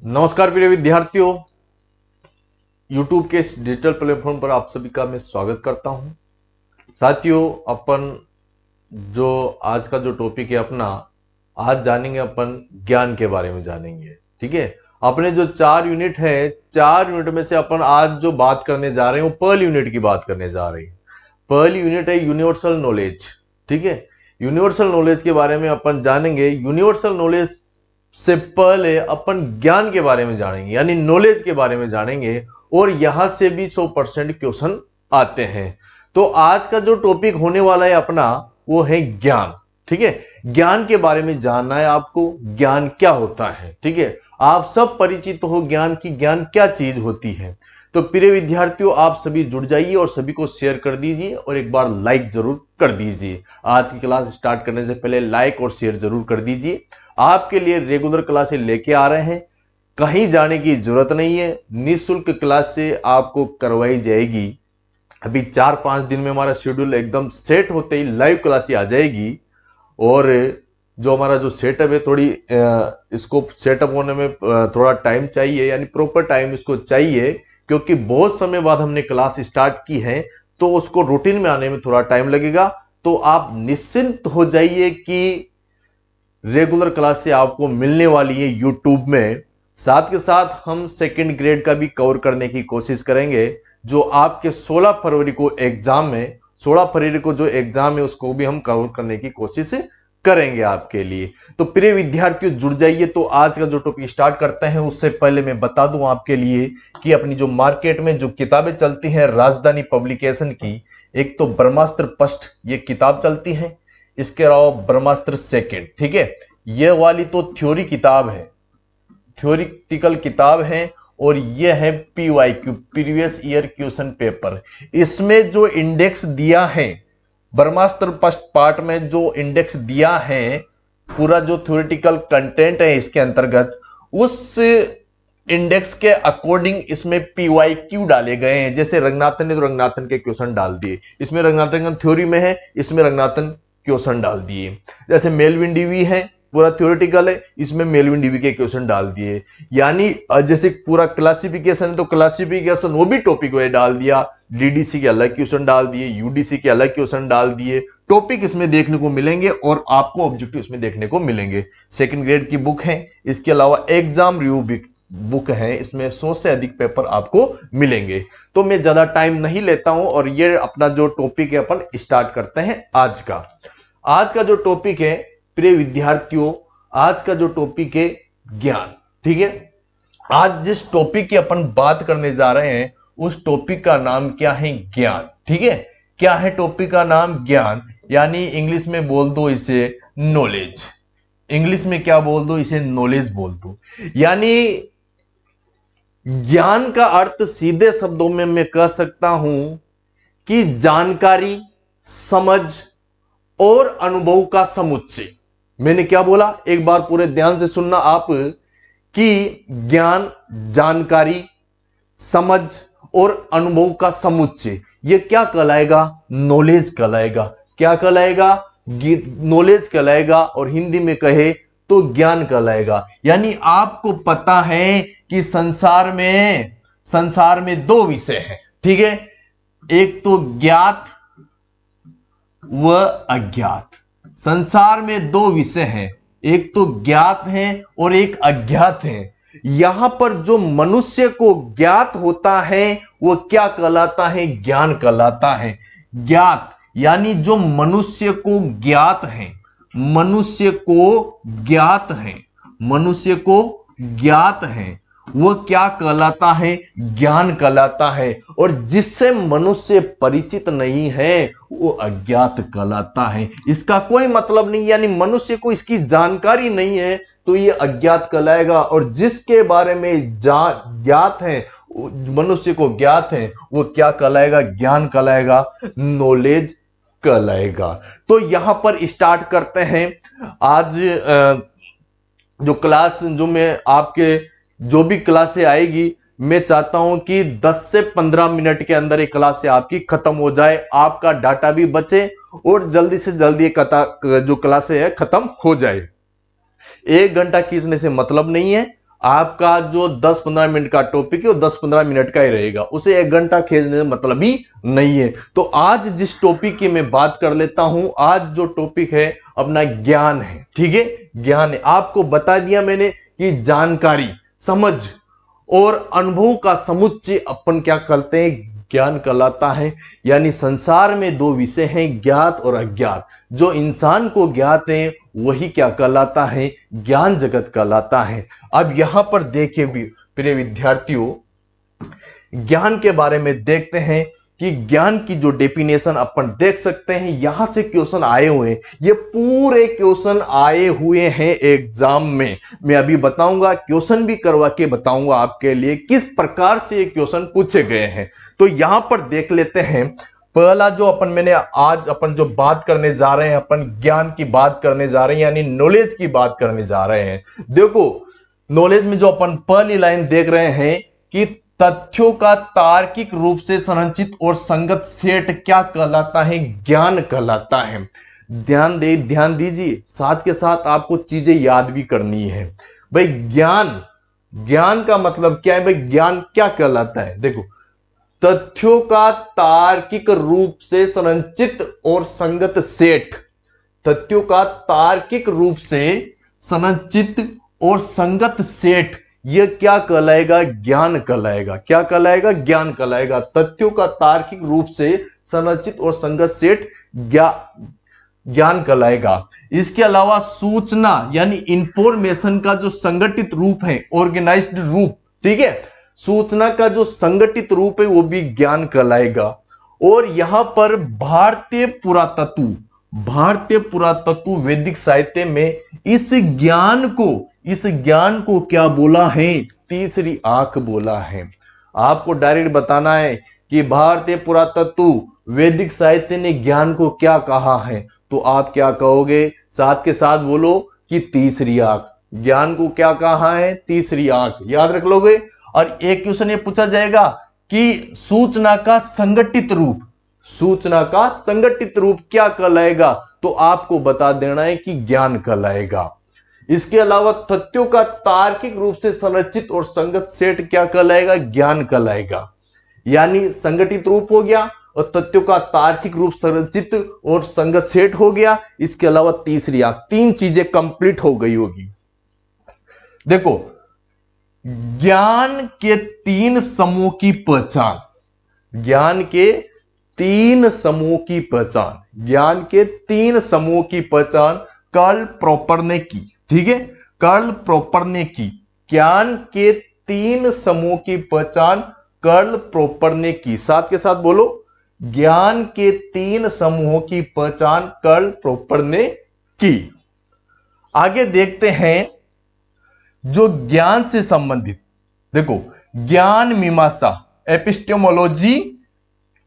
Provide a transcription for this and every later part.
नमस्कार प्रिय विद्यार्थियों, YouTube के इस डिजिटल प्लेटफॉर्म पर आप सभी का मैं स्वागत करता हूं। साथियों, अपन जो आज का जो टॉपिक है अपना, आज जानेंगे अपन ज्ञान के बारे में जानेंगे। ठीक है, अपने जो 4 यूनिट है, 4 यूनिट में से अपन आज जो बात करने जा रहे हैं वो पहली यूनिट की बात करने जा रहे हैं। पहली यूनिट है यूनिवर्सल नॉलेज। ठीक है, यूनिवर्सल नॉलेज के बारे में अपन जानेंगे। यूनिवर्सल नॉलेज से पहले अपन ज्ञान के बारे में जानेंगे, यानी नॉलेज के बारे में जानेंगे, और यहां से भी 100% क्वेश्चन आते हैं। तो आज का जो टॉपिक होने वाला है अपना, वो है ज्ञान। ठीक है, ज्ञान के बारे में जानना है आपको, ज्ञान क्या होता है। ठीक है, आप सब परिचित हो ज्ञान की, ज्ञान क्या चीज होती है। तो प्रिय विद्यार्थियों, आप सभी जुड़ जाइए और सभी को शेयर कर दीजिए और एक बार लाइक जरूर कर दीजिए। आज की क्लास स्टार्ट करने से पहले लाइक और शेयर जरूर कर दीजिए। आपके लिए रेगुलर क्लासें लेके आ रहे हैं, कहीं जाने की जरूरत नहीं है, निःशुल्क क्लास से आपको करवाई जाएगी। अभी 4-5 दिन में हमारा शेड्यूल एकदम सेट होते ही लाइव क्लासें आ जाएगी। और जो हमारा जो सेटअप है, थोड़ी इसको सेटअप होने में थोड़ा टाइम चाहिए, यानी प्रॉपर टाइम इसको चाहिए, क्योंकि बहुत समय बाद हमने क्लास स्टार्ट की है, तो उसको रूटीन में आने में थोड़ा टाइम लगेगा। तो आप निश्चिंत हो जाइए कि रेगुलर क्लास से आपको मिलने वाली है यूट्यूब में। साथ के साथ हम सेकंड ग्रेड का भी कवर करने की कोशिश करेंगे, जो आपके 16 फरवरी को एग्जाम है। 16 फरवरी को जो एग्जाम है उसको भी हम कवर करने की कोशिश करेंगे आपके लिए। तो प्रिय विद्यार्थियों, जुड़ जाइए। तो आज का जो टॉपिक स्टार्ट करते हैं, उससे पहले मैं बता दूं आपके लिए कि अपनी जो मार्केट में जो किताबें चलती हैं राजधानी पब्लिकेशन की, एक तो ब्रह्मास्त्र फर्स्ट ये किताब चलती है, इसके अलावा ब्रह्मास्त्र सेकंड। ठीक है, ये वाली तो थ्योरी किताब है, थ्योरिटिकल किताब है, और ये है PYQ, previous year question paper. इसमें जो इंडेक्स दिया है, ब्रह्मास्त्र फर्स्ट पार्ट में जो इंडेक्स दिया है, पूरा जो थ्योरेटिकल कंटेंट है इसके अंतर्गत, उस इंडेक्स के अकॉर्डिंग इसमें PYQ डाले गए हैं। जैसे रंगनाथन ने तो रंगनाथन के क्वेश्चन डाल दिए, इसमें रंगनाथन का थ्योरी में है, इसमें रंगनाथन क्वेश्चन डाल दिए। जैसे मेलविन डीवी है, पूरा थ्योरेटिकल है, इसमें मेलविन डीवी के क्वेश्चन डाल दिए। यानी जैसे पूरा क्लासिफिकेशन है तो क्लासिफिकेशन वो भी टॉपिक में डाल दिया, DDC के अलग क्वेश्चन डाल दिए, UDC के अलग क्वेश्चन डाल दिए। टॉपिक इसमें देखने को मिलेंगे और आपको ऑब्जेक्टिव इसमें देखने को मिलेंगे। सेकंड ग्रेड की बुक है, इसके अलावा एग्जाम रिव्यू बुक है, इसमें 100 से अधिक पेपर आपको मिलेंगे। तो मैं ज्यादा टाइम नहीं लेता हूं और ये अपना जो टॉपिक है अपन स्टार्ट करते हैं आज का। आज का जो टॉपिक है प्रिय विद्यार्थियों, आज का जो टॉपिक है ज्ञान। ठीक है, आज जिस टॉपिक की अपन बात करने जा रहे हैं उस टॉपिक का नाम क्या है? ज्ञान। ठीक है, क्या है टॉपिक का नाम? ज्ञान। यानी इंग्लिश में बोल दो इसे नॉलेज। इंग्लिश में क्या बोल दो? इसे नॉलेज बोल दो। यानी ज्ञान का अर्थ सीधे शब्दों में मैं कह सकता हूं कि जानकारी, समझ और अनुभव का समुच्चय। मैंने क्या बोला, एक बार पूरे ध्यान से सुनना आप, कि ज्ञान, जानकारी, समझ और अनुभव का समुच्चय, यह क्या कहलाएगा? नॉलेज कहलाएगा। क्या कहलाएगा? नॉलेज कहलाएगा, और हिंदी में कहे तो ज्ञान कहलाएगा। यानी आपको पता है कि संसार में 2 विषय हैं। ठीक है, एक तो ज्ञात व अज्ञात। संसार में 2 विषय हैं, एक तो ज्ञात है और एक अज्ञात है। यहां पर जो मनुष्य को ज्ञात होता है वो क्या कहलाता है? ज्ञान कहलाता है। ज्ञात यानी जो मनुष्य को ज्ञात है, मनुष्य को ज्ञात है, मनुष्य को ज्ञात है, वो क्या कहलाता है? ज्ञान कहलाता है। और जिससे मनुष्य परिचित नहीं है वो अज्ञात कहलाता है। इसका कोई मतलब नहीं, यानी मनुष्य को इसकी जानकारी नहीं है तो ये अज्ञात कहलाएगा, और जिसके बारे में ज्ञात है, मनुष्य को ज्ञात है, वो क्या कहलाएगा? ज्ञान कहलाएगा, नॉलेज कहलाएगा। तो यहां पर स्टार्ट करते हैं आज जो क्लास, जो मैं आपके जो भी क्लासें आएगी, मैं चाहता हूं कि 10 से 15 मिनट के अंदर एक क्लास आपकी खत्म हो जाए, आपका डाटा भी बचे और जल्दी से जल्दी जो क्लासें है खत्म हो जाए। 1 घंटा खींचने से मतलब नहीं है, आपका जो 10-15 मिनट का टॉपिक है वो 10-15 मिनट का ही रहेगा, उसे 1 घंटा खींचने में मतलब ही नहीं है। तो आज जिस टॉपिक की मैं बात कर लेता हूं, आज जो टॉपिक है अपना ज्ञान है, ठीक है, ज्ञान है। आपको बता दिया मैंने कि जानकारी, समझ और अनुभव का समुच्चय अपन क्या करते हैं, ज्ञान कहलाता है। यानी संसार में दो विषय हैं, ज्ञात और अज्ञात। जो इंसान को ज्ञात है वही क्या कहलाता है, ज्ञान जगत कहलाता है। अब यहां पर देखिए प्रिय विद्यार्थियों, ज्ञान के बारे में देखते हैं कि ज्ञान की जो डेफिनेशन अपन देख सकते हैं, यहां से क्वेश्चन आए हुए हैं, ये पूरे क्वेश्चन आए हुए हैं एग्जाम में। मैं अभी बताऊंगा, क्वेश्चन भी करवा के बताऊंगा आपके लिए किस प्रकार से ये क्वेश्चन पूछे गए हैं। तो यहां पर देख लेते हैं, पहला जो आज अपन जो बात करने जा रहे हैं, अपन ज्ञान की बात करने जा रहे हैं, यानी नॉलेज की बात करने जा रहे हैं। देखो, नॉलेज में जो अपन पहली लाइन देख रहे हैं कि तथ्यों का तार्किक रूप से संरचित और संगत सेट क्या कहलाता है, ज्ञान कहलाता है। ध्यान दीजिए, साथ के साथ आपको चीजें याद भी करनी है। भाई ज्ञान का मतलब क्या है, भाई ज्ञान क्या कहलाता है। देखो, तथ्यों का तार्किक रूप से संरचित और संगत सेट, तथ्यों का तार्किक रूप से संरचित और संगत सेट, यह क्या कहलाएगा, ज्ञान कहलाएगा। क्या कहलाएगा, ज्ञान कहलाएगा। तथ्यों का तार्किक रूप से संरचित और संगत सेट ज्ञान कहलाएगा। इसके अलावा सूचना यानी इंफॉर्मेशन का जो संगठित रूप है, ऑर्गेनाइज्ड रूप, ठीक है, सूचना का जो संगठित रूप है वो भी ज्ञान कहलाएगा। और यहां पर भारतीय पुरातत्व वैदिक साहित्य में इस ज्ञान को क्या बोला है, तीसरी आंख बोला है। आपको डायरेक्ट बताना है कि भारतीय पुरातत्व वैदिक साहित्य ने ज्ञान को क्या कहा है, तो आप क्या कहोगे, साथ के साथ बोलो कि तीसरी आंख। ज्ञान को क्या कहा है, तीसरी आंख, याद रख लोगे। और एक क्वेश्चन ये पूछा जाएगा कि सूचना का संगठित रूप क्या कहलाएगा, तो आपको बता देना है कि ज्ञान कहलाएगा। इसके अलावा तथ्यों का तार्किक रूप से संरचित और संगत सेट क्या कहलाएगा, ज्ञान कहलाएगा। यानी संगठित रूप हो गया और तथ्यों का तार्किक रूप संरचित और संगत सेट हो गया। इसके अलावा तीसरी आंख, 3 चीजें कंप्लीट हो गई होगी। देखो, ज्ञान के 3 समूह की पहचान, ज्ञान के 3 समूह की पहचान कार्ल प्रॉपर ने की, ठीक है, कार्ल प्रॉपर ने की। ज्ञान के 3 समूह की पहचान कार्ल प्रॉपर ने की। साथ के साथ बोलो, ज्ञान के 3 समूहों की पहचान कार्ल प्रॉपर ने की। आगे देखते हैं जो ज्ञान से संबंधित, देखो, ज्ञान मीमांसा एपिस्टेमोलॉजी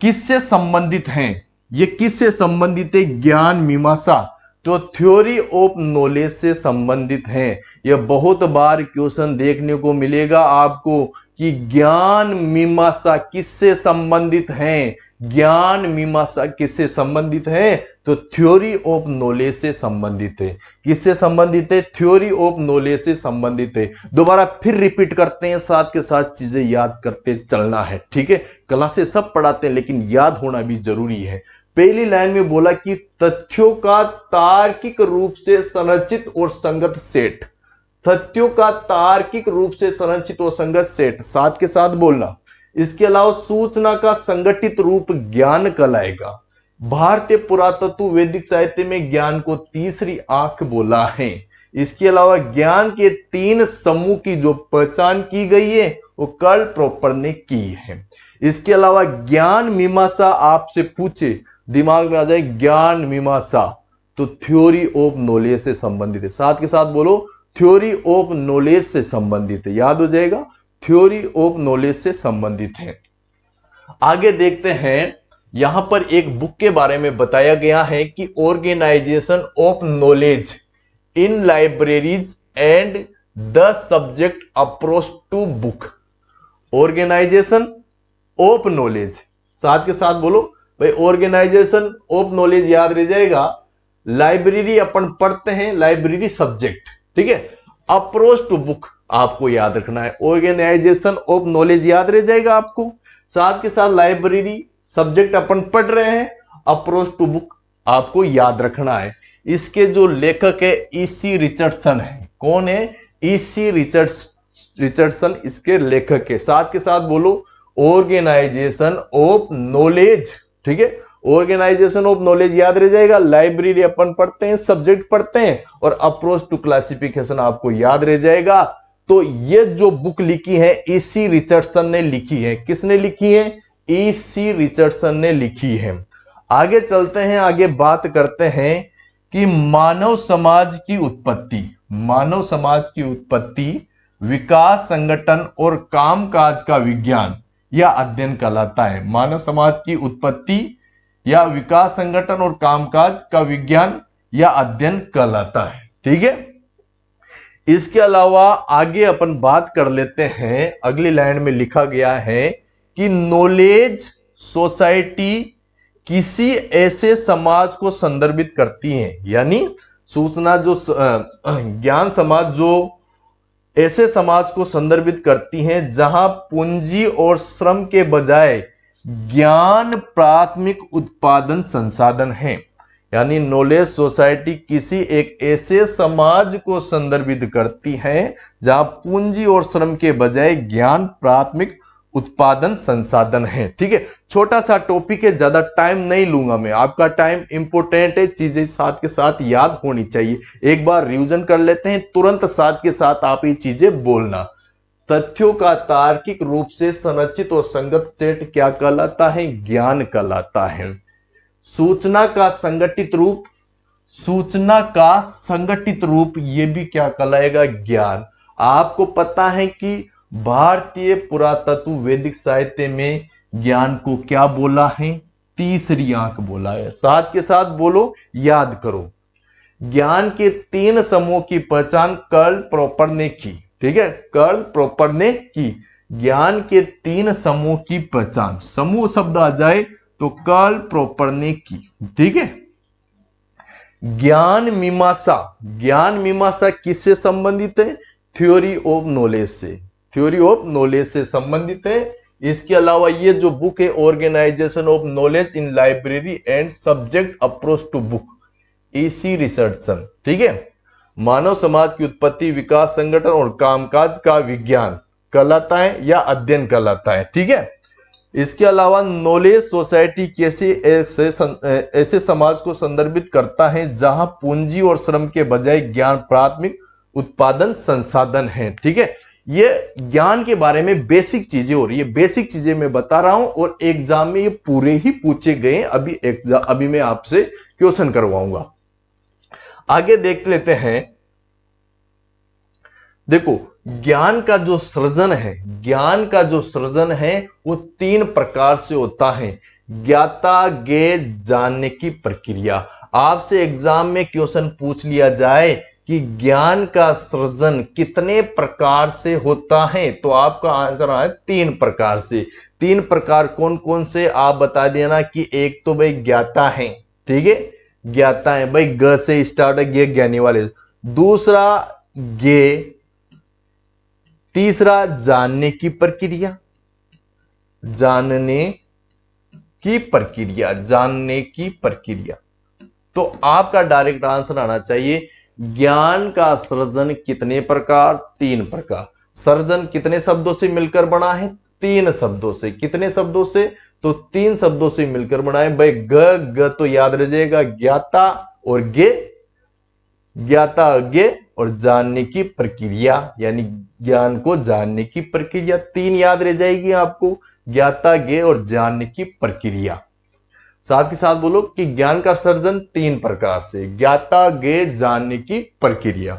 किससे संबंधित हैं, ये किससे संबंधित है, ज्ञान मीमांसा तो थ्योरी ऑफ नॉलेज से संबंधित हैं। यह बहुत बार क्वेश्चन देखने को मिलेगा आपको कि ज्ञान मीमांसा किससे संबंधित हैं, ज्ञान मीमांसा किससे संबंधित है, तो थ्योरी ऑफ नॉलेज से संबंधित है। किससे संबंधित है, थ्योरी ऑफ नॉलेज से संबंधित है। दोबारा फिर रिपीट करते हैं, साथ के साथ चीजें याद करते चलना है, ठीक है। क्लासेस सब पढ़ाते हैं लेकिन याद होना भी जरूरी है। पहली लाइन में बोला कि तथ्यों का तार्किक रूप से संरचित और संगत सेट, तथ्यों का तार्किक रूप से संरचित और संगत सेट, साथ के साथ बोलना। इसके अलावा सूचना का संगठित रूप ज्ञान कहलाएगा। भारतीय पुरातत्व वैदिक साहित्य में ज्ञान को तीसरी आंख बोला है। इसके अलावा ज्ञान के 3 समूह की जो पहचान की गई है वो कार्ल प्रॉपर ने की है। इसके अलावा ज्ञान मीमांसा आपसे पूछे, दिमाग में आ जाए ज्ञान मीमांसा, तो थ्योरी ऑफ नॉलेज से संबंधित है। साथ के साथ बोलो, थ्योरी ऑफ नॉलेज से संबंधित है, याद हो जाएगा, थ्योरी ऑफ नॉलेज से संबंधित है। आगे देखते हैं, यहां पर एक बुक के बारे में बताया गया है कि organisation of knowledge in libraries and the subject approach to book. Organisation of knowledge, साथ के साथ बोलो भाई, ऑर्गेनाइजेशन ऑफ नॉलेज याद रह जाएगा। लाइब्रेरी अपन पढ़ते हैं, लाइब्रेरी सब्जेक्ट, ठीक है। अप्रोच टू बुक, आपको याद रखना है। ऑर्गेनाइजेशन ऑफ नॉलेज याद रह जाएगा आपको। साथ के साथ लाइब्रेरी सब्जेक्ट अपन पढ़ रहे हैं, अप्रोच टू बुक आपको याद रखना है। इसके जो लेखक है ईसी रिचर्डसन है। कौन है? ईसी रिचर्डसन इसके लेखक है। साथ के साथ बोलो ऑर्गेनाइजेशन ऑफ नॉलेज। ठीक है, ऑर्गेनाइजेशन ऑफ नॉलेज याद रह जाएगा। लाइब्रेरी अपन पढ़ते हैं, सब्जेक्ट पढ़ते हैं, और अप्रोच टू क्लासिफिकेशन आपको याद रह जाएगा। तो ये जो बुक लिखी है ईसी रिचर्डसन ने लिखी है। किसने लिखी है? ईसी रिचर्डसन ने लिखी है। आगे चलते हैं, आगे बात करते हैं कि मानव समाज की उत्पत्ति। मानव समाज की उत्पत्ति विकास, संगठन और कामकाज का विज्ञान या अध्ययन कहलाता है। मानव समाज की उत्पत्ति या विकास, संगठन और कामकाज का विज्ञान या अध्ययन कहलाता है। ठीक है, इसके अलावा आगे अपन बात कर लेते हैं। अगली लाइन में लिखा गया है कि नॉलेज सोसाइटी किसी ऐसे समाज को संदर्भित करती है, यानी सूचना जो ज्ञान समाज जो ऐसे समाज को संदर्भित करती हैं जहां पूंजी और श्रम के बजाय ज्ञान प्राथमिक उत्पादन संसाधन है। यानी नॉलेज सोसाइटी किसी एक ऐसे समाज को संदर्भित करती है जहां पूंजी और श्रम के बजाय ज्ञान प्राथमिक उत्पादन संसाधन है। ठीक है, छोटा सा टॉपिक है, ज्यादा टाइम नहीं लूंगा मैं। आपका टाइम इंपॉर्टेंट है, चीजें साथ के साथ याद होनी चाहिए। एक बार रिवीजन कर लेते हैं, तुरंत साथ के साथ आप ये चीजें बोलना। तथ्यों का तार्किक रूप से संरचित और संगत सेट क्या कहलाता है? ज्ञान कहलाता है। सूचना का संगठित रूप, सूचना का संगठित रूप ये भी क्या कहलाएगा? ज्ञान। आपको पता है कि भारतीय पुरातत्व वैदिक साहित्य में ज्ञान को क्या बोला है? तीसरी आंख बोला है। साथ के साथ बोलो, याद करो। ज्ञान के 3 समूह की पहचान कर्ल प्रॉपर ने की। ठीक है, कर्ल प्रॉपर ने की। ज्ञान के 3 समूह की पहचान, समूह शब्द आ जाए तो कर्ल प्रॉपर ने की। ठीक है, ज्ञान मीमांसा, ज्ञान मीमांसा किससे संबंधित है? थ्योरी ऑफ नॉलेज से, थ्योरी ऑफ नॉलेज से संबंधित है। इसके अलावा ये जो बुक है organisation of knowledge in library and subject approach to book, EC Richardson. ठीक है, मानव समाज की उत्पत्ति, विकास, संगठन और कामकाज का विज्ञान कहलाता है या अध्ययन कहलाता है। ठीक है, इसके अलावा नॉलेज सोसाइटी कैसे ऐसे समाज को संदर्भित करता है जहां पूंजी और श्रम के बजाय ज्ञान प्राथमिक उत्पादन संसाधन है। ठीक है, ये ज्ञान के बारे में बेसिक चीजें हो रही है, बेसिक चीजें मैं बता रहा हूं और एग्जाम में ये पूरे ही पूछे गए। अभी मैं आपसे क्वेश्चन करवाऊंगा। आगे देख लेते हैं। देखो, ज्ञान का जो सृजन है, ज्ञान का जो सृजन है वो 3 प्रकार से होता है। ज्ञाता, ज्ञेय, जानने की प्रक्रिया। आपसे एग्जाम में क्वेश्चन पूछ लिया जाए कि ज्ञान का सृजन कितने प्रकार से होता है, तो आपका आंसर है 3 प्रकार से। 3 प्रकार कौन कौन से आप बता देना कि एक तो भाई ज्ञाता है। ठीक है, ज्ञाता है भाई, ग से स्टार्ट है, ज्ञ ज्ञानी वाले। दूसरा ज्ञेय, तीसरा जानने की प्रक्रिया, जानने की प्रक्रिया, जानने की प्रक्रिया। तो आपका डायरेक्ट आंसर आना चाहिए ज्ञान का सृजन कितने प्रकार? 3 प्रकार। सृजन कितने शब्दों से मिलकर बना है? 3 शब्दों से। कितने शब्दों से? तो 3 शब्दों से मिलकर बना है भाई। ग तो याद रह जाएगा, ज्ञाता और ज्ञेय, ज्ञाता और ज्ञेय और जानने की प्रक्रिया, यानी ज्ञान को जानने की प्रक्रिया। 3 याद रह जाएगी आपको, ज्ञाता, ज्ञेय और जानने की प्रक्रिया। साथ ही साथ बोलो कि ज्ञान का सर्जन 3 प्रकार से, ज्ञाता, ज्ञेय, जानने की प्रक्रिया।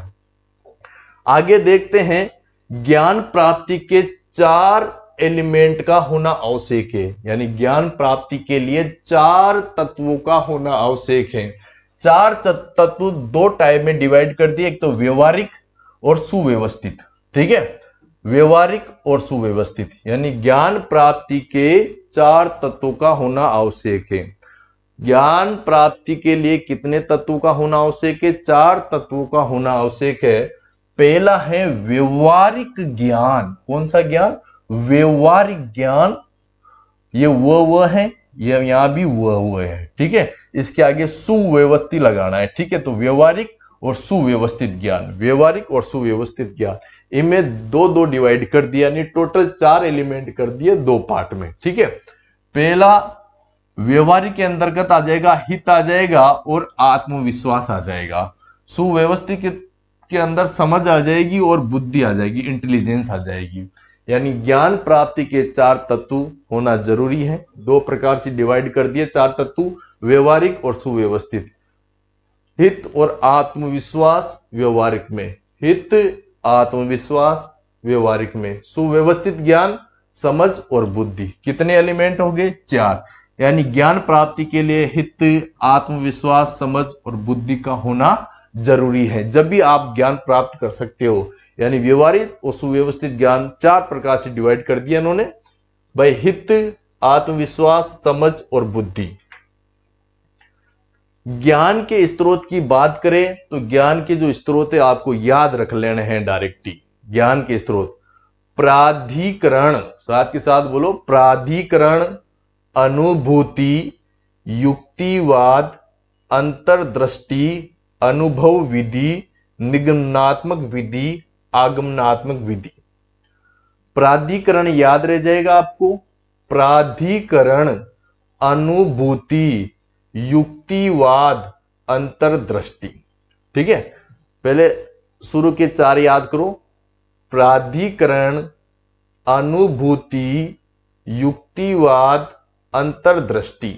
आगे देखते हैं, ज्ञान प्राप्ति के 4 एलिमेंट का होना आवश्यक है, यानी ज्ञान प्राप्ति के लिए 4 तत्वों का होना आवश्यक है। 4 तत्व 2 टाइप में डिवाइड कर दिए, एक तो व्यवहारिक और सुव्यवस्थित। ठीक है, व्यवहारिक और सुव्यवस्थित, यानी ज्ञान प्राप्ति के 4 तत्वों का होना आवश्यक है। ज्ञान प्राप्ति के लिए कितने तत्वों का होना आवश्यक है? 4 तत्वों का होना आवश्यक है। पहला है व्यवहारिक ज्ञान। कौन सा ज्ञान? व्यवहारिक ज्ञान। ये वो है, ये यहां भी वो है, ठीक है। इसके आगे सुव्यवस्थित लगाना है, ठीक है। तो व्यवहारिक और सुव्यवस्थित ज्ञान, व्यवहारिक और सुव्यवस्थित ज्ञान, इनमें दो दो डिवाइड कर दिया, यानी टोटल 4 एलिमेंट कर दिए 2 पार्ट में, ठीक है। पहला व्यवहारिक के अंतर्गत आ जाएगा हित आ जाएगा और आत्मविश्वास आ जाएगा। सुव्यवस्थित के अंदर समझ आ जाएगी और बुद्धि आ जाएगी, इंटेलिजेंस आ जाएगी। यानी ज्ञान प्राप्ति के 4 तत्व होना जरूरी है। 2 प्रकार से डिवाइड कर दिए 4 तत्व, व्यवहारिक और सुव्यवस्थित। हित और आत्मविश्वास व्यवहारिक में, हित आत्मविश्वास व्यवहारिक में, सुव्यवस्थित ज्ञान समझ और बुद्धि। कितने एलिमेंट हो गए? 4। यानी ज्ञान प्राप्ति के लिए हित, आत्मविश्वास, समझ और बुद्धि का होना जरूरी है। जब भी आप ज्ञान प्राप्त कर सकते हो, यानी व्यवहारिक और सुव्यवस्थित ज्ञान 4 प्रकार से डिवाइड कर दिया इन्होंने भाई, हित, आत्मविश्वास, समझ और बुद्धि। ज्ञान के स्रोत की बात करें तो ज्ञान के जो स्रोत है आपको याद रख लेने हैं डायरेक्टली। ज्ञान के स्रोत प्राधिकरण, साथ के साथ बोलो, प्राधिकरण, अनुभूति, युक्तिवाद, अंतर्दृष्टि, अनुभव विधि, निगमनात्मक विधि, आगमनात्मक विधि। प्राधिकरण याद रह जाएगा आपको। प्राधिकरण, अनुभूति, युक्तिवाद, अंतर्दृष्टि, ठीक है। पहले शुरू के 4 याद करो। प्राधिकरण, अनुभूति, युक्तिवाद, अंतर्दृष्टि।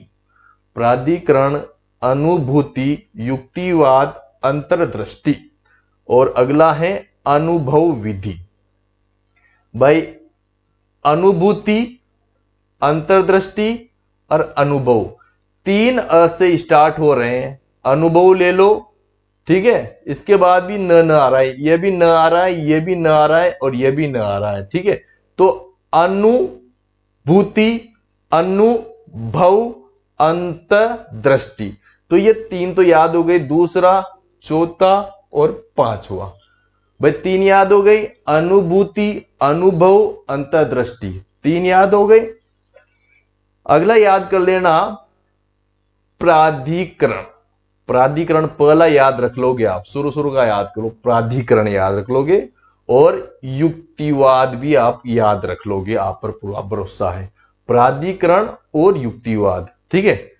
प्राधिकरण, अनुभूति, युक्तिवाद, अंतर्दृष्टि। और अगला है अनुभव विधि। भाई अनुभूति, अंतर्दृष्टि और अनुभव, 3 अ से स्टार्ट हो रहे हैं। अनुभव ले लो, ठीक है। इसके बाद भी न आ रहा है, ये भी न आ रहा है, ये भी न आ रहा है और ये भी न आ रहा है, ठीक है। तो अनुभूति, अनुभव, अंतर्दृष्टि, तो ये 3 तो याद हो गई। दूसरा, चौथा और 5वां भाई 3 याद हो गई। अनुभूति, अनुभव, अंतर्दृष्टि 3 याद हो गई। अगला याद कर लेना प्राधिकरण। प्राधिकरण पहला याद रख लोगे आप, शुरू का याद करो, प्राधिकरण याद रख लोगे। और युक्तिवाद भी आप याद रख लोगे, आप पर पूरा भरोसा है। प्राधिकरण और युक्तिवाद, ठीक है।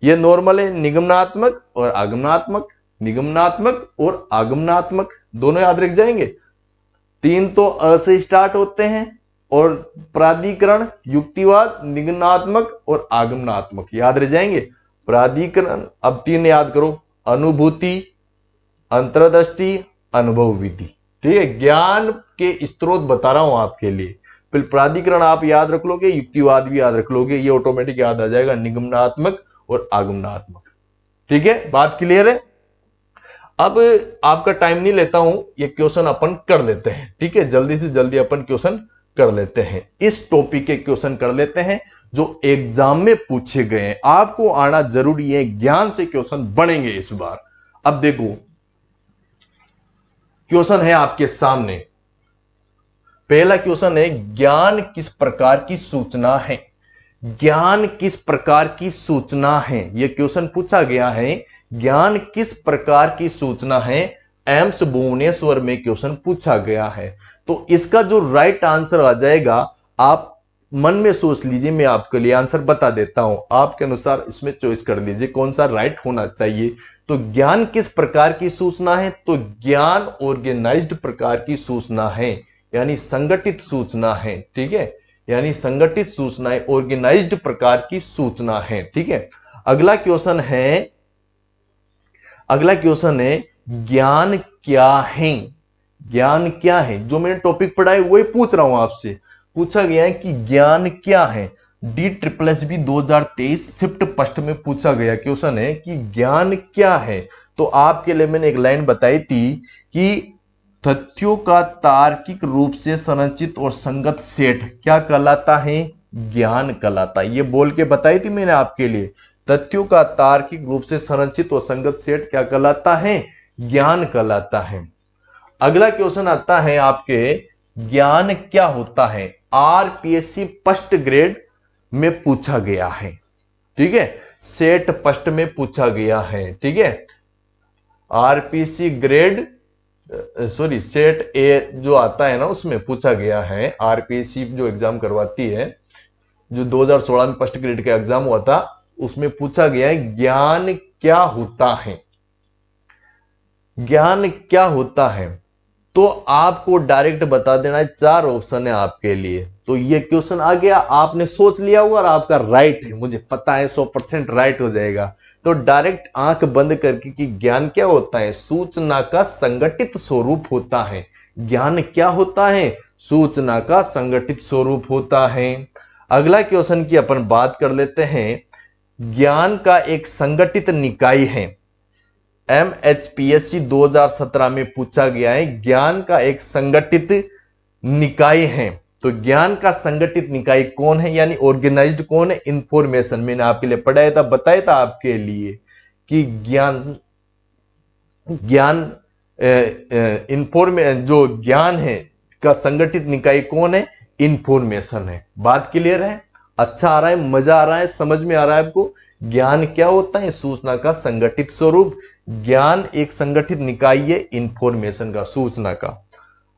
ये नॉर्मल है। निगमनात्मक और आगमनात्मक, निगमनात्मक और आगमनात्मक दोनों याद रख जाएंगे। 3 तो अ से स्टार्ट होते हैं और प्राधिकरण, युक्तिवाद, निगमनात्मक और आगमनात्मक याद रह जाएंगे। प्राधिकरण, अब 3 याद करो, अनुभूति, अंतर्दृष्टि, अनुभव विधि, ठीक है। ज्ञान के स्रोत बता रहा हूं आपके लिए। फिर प्राधिकरण आप याद रख लोगे, युक्तिवाद भी याद रख लोगे, ये ऑटोमेटिक याद आ जाएगा। निगमनात्मक और आगमनात्मक, ठीक है। बात क्लियर है। अब आपका टाइम नहीं लेता हूं, ये क्वेश्चन अपन कर लेते हैं, ठीक है। जल्दी से जल्दी अपन क्वेश्चन कर लेते हैं। इस टॉपिक के क्वेश्चन कर लेते हैं जो एग्जाम में पूछे गए हैं। आपको आना जरूरी है, ज्ञान से क्वेश्चन बनेंगे इस बार। अब देखो क्वेश्चन है आपके सामने। पहला क्वेश्चन है, ज्ञान किस प्रकार की सूचना है? ज्ञान किस प्रकार की सूचना है, यह क्वेश्चन पूछा गया है। ज्ञान किस प्रकार की सूचना है, एम्स भुवनेश्वर में क्वेश्चन पूछा गया है। तो इसका जो राइट आंसर आ जाएगा, आप मन में सोच लीजिए, मैं आपके लिए आंसर बता देता हूं, आपके अनुसार इसमें चॉइस कर लीजिए कौन सा राइट होना चाहिए। तो ज्ञान किस प्रकार की सूचना है, तो ज्ञान ऑर्गेनाइज्ड प्रकार की सूचना है, यानी संगठित सूचना है, ठीक है। यानी संगठित सूचनाएं ऑर्गेनाइज्ड प्रकार की सूचना है, ठीक है। अगला क्वेश्चन है ज्ञान क्या है? ज्ञान क्या है? जो मैंने टॉपिक पढ़ा है वही पूछ रहा हूं आपसे। पूछा गया है कि ज्ञान क्या है। DSSB 2023 शिफ्ट फर्स्ट में पूछा गया क्वेश्चन है कि ज्ञान क्या है। तो आपके लिए मैंने एक लाइन बताई थी कि तथ्यों का तार्किक रूप से संरचित और संगत सेट क्या कहलाता है? ज्ञान कहलाता है। ये बोल के बताई थी मैंने आपके लिए। तथ्यों का तार्किक रूप से संरचित और संगत सेट क्या कहलाता है? ज्ञान कहलाता है। अगला क्वेश्चन आता है आपके, ज्ञान क्या होता है? आरपीएससी फर्स्ट ग्रेड में पूछा गया है, ठीक है, सेट फर्स्ट में पूछा गया है, ठीक है। आरपीसी ग्रेड सॉरी सेट ए जो आता है ना, उसमें पूछा गया है। आरपीसी जो एग्जाम करवाती है, जो 2016 में फर्स्ट ग्रेड का एग्जाम हुआ था, उसमें पूछा गया है ज्ञान क्या होता है। ज्ञान क्या होता है, तो आपको डायरेक्ट बता देना है। 4 ऑप्शन है आपके लिए। तो ये क्वेश्चन आ गया, आपने सोच लिया होगा और आपका राइट है, मुझे पता है 100% राइट हो जाएगा। तो डायरेक्ट आंख बंद करके कि ज्ञान क्या होता है? सूचना का संगठित स्वरूप होता है। ज्ञान क्या होता है? सूचना का संगठित स्वरूप होता है। अगला क्वेश्चन की अपन बात कर लेते हैं। ज्ञान का एक संगठित निकाय है। MHPSC 2017 में पूछा गया है, ज्ञान का एक संगठित निकाय है। तो ज्ञान का संगठित निकाय कौन है, यानी ऑर्गेनाइज्ड कौन है? इंफॉर्मेशन। मैंने आपके लिए पढ़ाया था, बताया था आपके लिए कि जो ज्ञान है का संगठित निकाय कौन है? इंफॉर्मेशन है। बात क्लियर है? अच्छा आ रहा है, मजा आ रहा है, समझ में आ रहा है आपको? ज्ञान क्या होता है? सूचना का संगठित स्वरूप। ज्ञान एक संगठित निकाय है इंफॉर्मेशन का, सूचना का।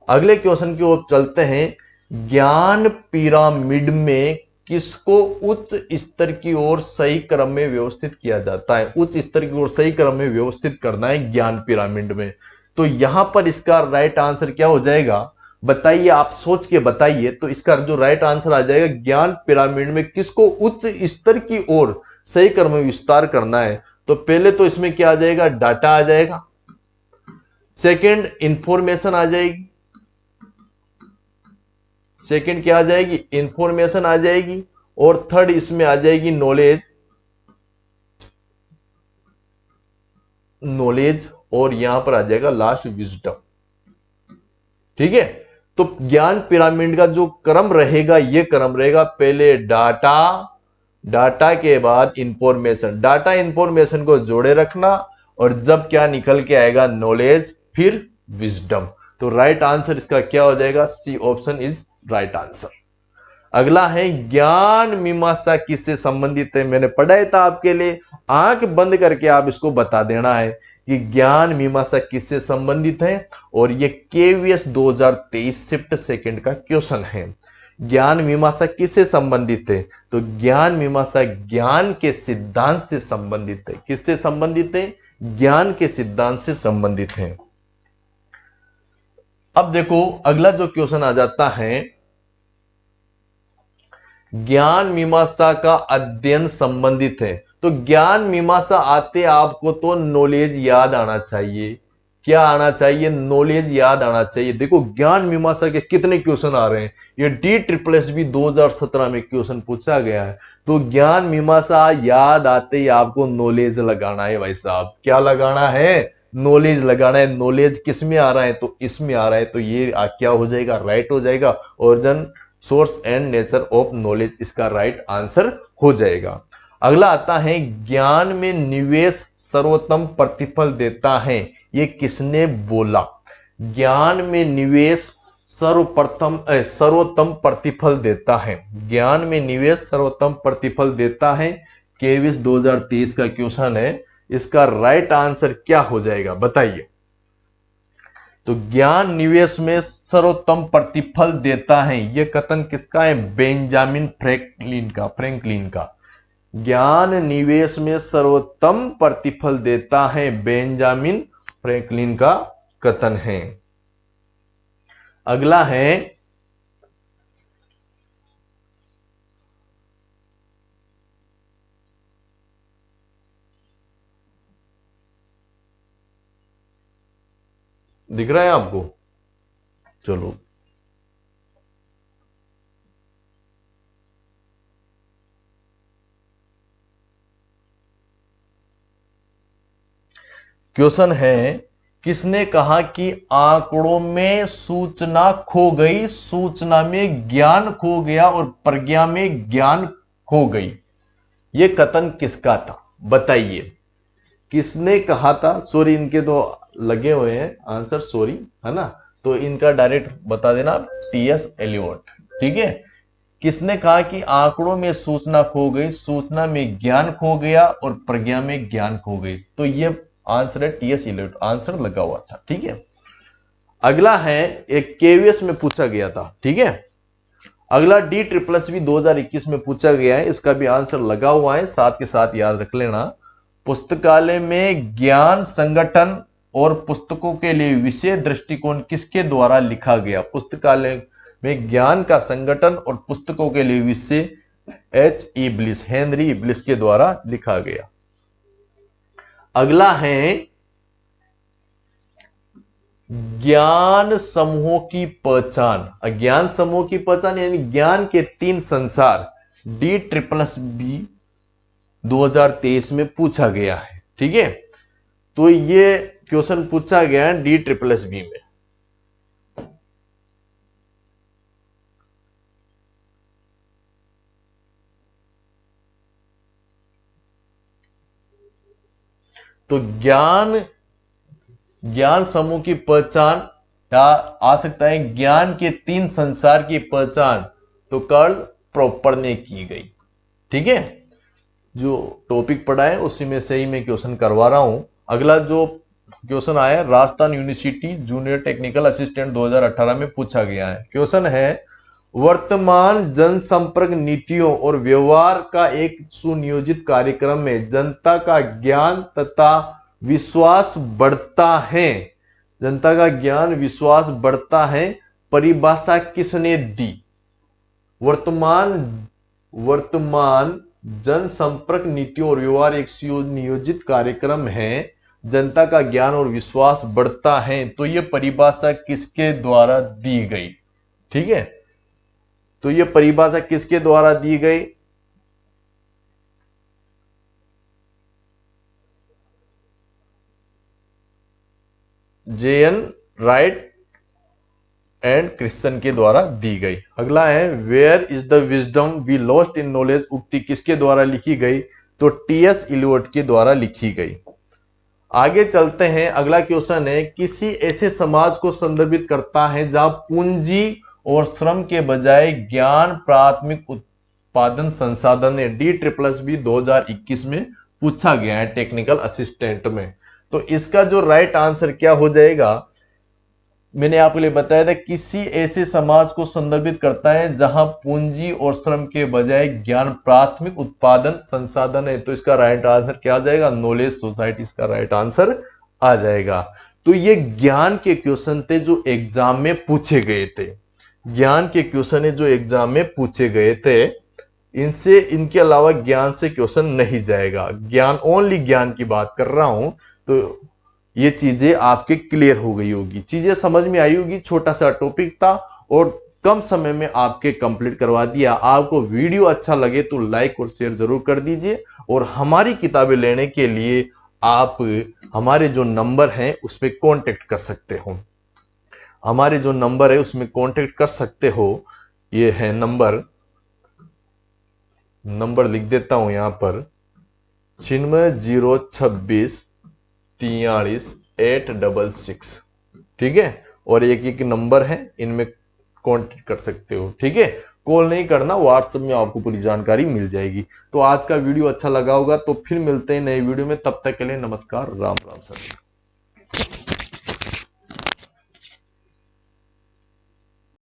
अगले क्वेश्चन की ओर चलते हैं। ज्ञान पिरामिड में किसको उच्च स्तर की ओर सही क्रम में व्यवस्थित किया जाता है? उच्च स्तर की ओर सही क्रम में व्यवस्थित करना है ज्ञान पिरामिड में। तो यहां पर इसका राइट आंसर क्या हो जाएगा? बताइए, आप सोच के बताइए। तो इसका जो राइट आंसर आ जाएगा, ज्ञान पिरामिड में किसको उच्च स्तर की ओर सही क्रम में विस्तार करना है। तो पहले तो इसमें क्या आ जाएगा? डाटा आ जाएगा। सेकंड, इंफॉर्मेशन आ जाएगी। सेकंड क्या आ जाएगी? इंफॉर्मेशन आ जाएगी। और थर्ड इसमें आ जाएगी नॉलेज। और यहां पर आ जाएगा लास्ट विजडम। ठीक है। तो ज्ञान पिरामिड का जो क्रम रहेगा, ये क्रम रहेगा, पहले डाटा, डाटा के बाद इंफॉर्मेशन, डाटा इंफॉर्मेशन को जोड़े रखना, और जब क्या निकल के आएगा? नॉलेज, फिर विजडम। तो राइट आंसर इसका क्या हो जाएगा? C option is right answer. अगला है, ज्ञान मीमांसा किससे संबंधित है? मैंने पढ़ाया था आपके लिए, आंख बंद करके आप इसको बता देना है कि ज्ञान मीमांसा किससे संबंधित है। और ये KVS 2023 शिफ्ट सेकंड का क्वेश्चन है। ज्ञान मीमांसा किससे संबंधित है? तो ज्ञान मीमांसा ज्ञान के सिद्धांत से संबंधित है। किससे संबंधित है? ज्ञान के सिद्धांत से संबंधित है। अब देखो, अगला जो क्वेश्चन आ जाता है, ज्ञान मीमांसा का अध्ययन संबंधित है। तो ज्ञान मीमांसा आते आपको तो नॉलेज याद आना चाहिए। क्या आना चाहिए? नॉलेज याद आना चाहिए। देखो, ज्ञान मीमांसा के कितने क्वेश्चन आ रहे हैं। ये DSSS 2017 में क्वेश्चन पूछा गया है। तो ज्ञान मीमांसा याद आते ही आपको नॉलेज लगाना है भाई साहब। क्या लगाना है? नॉलेज लगाना है। नॉलेज किस में आ रहा है? तो इसमें आ रहा है। तो ये क्या हो जाएगा? राइट हो जाएगा। Origin, source and nature of knowledge इसका राइट आंसर हो जाएगा। अगला आता है, ज्ञान में निवेश सर्वोत्तम प्रतिफल देता है। ये किसने बोला? ज्ञान में निवेश सर्वोत्तम प्रतिफल देता है। ज्ञान में निवेश सर्वोत्तम प्रतिफल देता है। KVS 2023 का क्वेश्चन है। इसका राइट आंसर क्या हो जाएगा? बताइए। तो ज्ञान निवेश में सर्वोत्तम प्रतिफल देता है, यह कथन किसका है? बेंजामिन फ्रैंकलिन का। ज्ञान निवेश में सर्वोत्तम प्रतिफल देता है, बेंजामिन फ्रैंकलिन का कथन है। अगला है, दिख रहा है आपको? चलो, क्वेश्चन है, किसने कहा कि आंकड़ों में सूचना खो गई, सूचना में ज्ञान खो गया और प्रज्ञा में ज्ञान खो गई? यह कथन किसका था? बताइए। किसने कहा था, सॉरी इनके तो लगे हुए हैं आंसर, सॉरी, है ना, तो इनका डायरेक्ट बता देना, टीएस एलियट। ठीक है, किसने कहा कि आंकड़ों में सूचना खो गई, सूचना में ज्ञान खो गया और प्रज्ञा में ज्ञान खो गई, तो ये आंसर है टीएस एलियट, आंसर लगा हुआ था। ठीक है, अगला है एक केवीएस में पूछा गया था। ठीक है, अगला DSSS 2021 में पूछा गया है, इसका भी आंसर लगा हुआ है, साथ के साथ याद रख लेना। पुस्तकालय में ज्ञान संगठन और पुस्तकों के लिए विषय दृष्टिकोण किसके द्वारा लिखा गया? पुस्तकालय में ज्ञान का संगठन और पुस्तकों के लिए विषय H.E. ब्लिस, हेनरी ब्लिस के द्वारा लिखा गया। अगला है ज्ञान समूहों की पहचान। अज्ञान समूह की पहचान यानी ज्ञान के 3 संसार, DSSS 2023 में पूछा गया है। ठीक है, तो ये क्वेश्चन पूछा गया है DSSS में। तो ज्ञान समूह की पहचान या आ सकता है ज्ञान के 3 संसार की पहचान, तो कर्ल प्रॉपर ने की गई। ठीक है, जो टॉपिक पढ़ा है उसी में से ही मैं क्वेश्चन करवा रहा हूं। अगला जो क्वेश्चन आया, Rajasthan university junior technical assistant 2018 में पूछा गया है। क्वेश्चन है, वर्तमान जनसंपर्क नीतियों और व्यवहार का एक सुनियोजित कार्यक्रम में जनता का ज्ञान तथा विश्वास बढ़ता है। जनता का ज्ञान विश्वास बढ़ता है, परिभाषा किसने दी? वर्तमान जनसंपर्क नीतियों और व्यवहार एक सुनियोजित कार्यक्रम है, जनता का ज्ञान और विश्वास बढ़ता है, तो यह परिभाषा किसके द्वारा दी गई? ठीक है, तो यह परिभाषा किसके द्वारा दी गई? JN राइट एंड क्रिश्चियन के द्वारा दी गई। अगला है, where is the wisdom we lost in knowledge उक्ति किसके द्वारा लिखी गई? तो TS एलियट के द्वारा लिखी गई। आगे चलते हैं, अगला क्वेश्चन है, किसी ऐसे समाज को संदर्भित करता है जहां पूंजी और श्रम के बजाय ज्ञान प्राथमिक उत्पादन संसाधन है। DSSS 2021 में पूछा गया है टेक्निकल असिस्टेंट में। तो इसका जो राइट आंसर क्या हो जाएगा, मैंने आपके लिए बताया था, किसी ऐसे समाज को संदर्भित करता है जहां पूंजी और श्रम के बजाय ज्ञान प्राथमिक उत्पादन संसाधन है। तो इसका राइट आंसर क्या आ जाएगा? नॉलेज सोसाइटी इसका राइट आंसर आ जाएगा। तो ये ज्ञान के क्वेश्चन थे जो एग्जाम में पूछे गए थे। ज्ञान के क्वेश्चन है जो एग्जाम में पूछे गए थे, इनसे इनके अलावा ज्ञान से क्वेश्चन नहीं जाएगा। ज्ञान, ओनली ज्ञान की बात कर रहा हूं, तो ये चीजें आपके क्लियर हो गई होगी, चीजें समझ में आई होगी। छोटा सा टॉपिक था और कम समय में आपके कंप्लीट करवा दिया। आपको वीडियो अच्छा लगे तो लाइक और शेयर जरूर कर दीजिए, और हमारी किताबें लेने के लिए आप हमारे जो नंबर हैं उस पर कॉन्टेक्ट कर सकते हो। हमारे जो नंबर है उसमें कॉन्टेक्ट कर सकते हो। ये है नंबर लिख देता हूं यहां पर, 96 026 43 866। ठीक है, और एक नंबर है, इनमें कांटेक्ट कर सकते हो। ठीक है, कॉल नहीं करना, व्हाट्सएप में आपको पूरी जानकारी मिल जाएगी। तो आज का वीडियो अच्छा लगा होगा तो फिर मिलते हैं नए वीडियो में, तब तक के लिए नमस्कार, राम राम सर।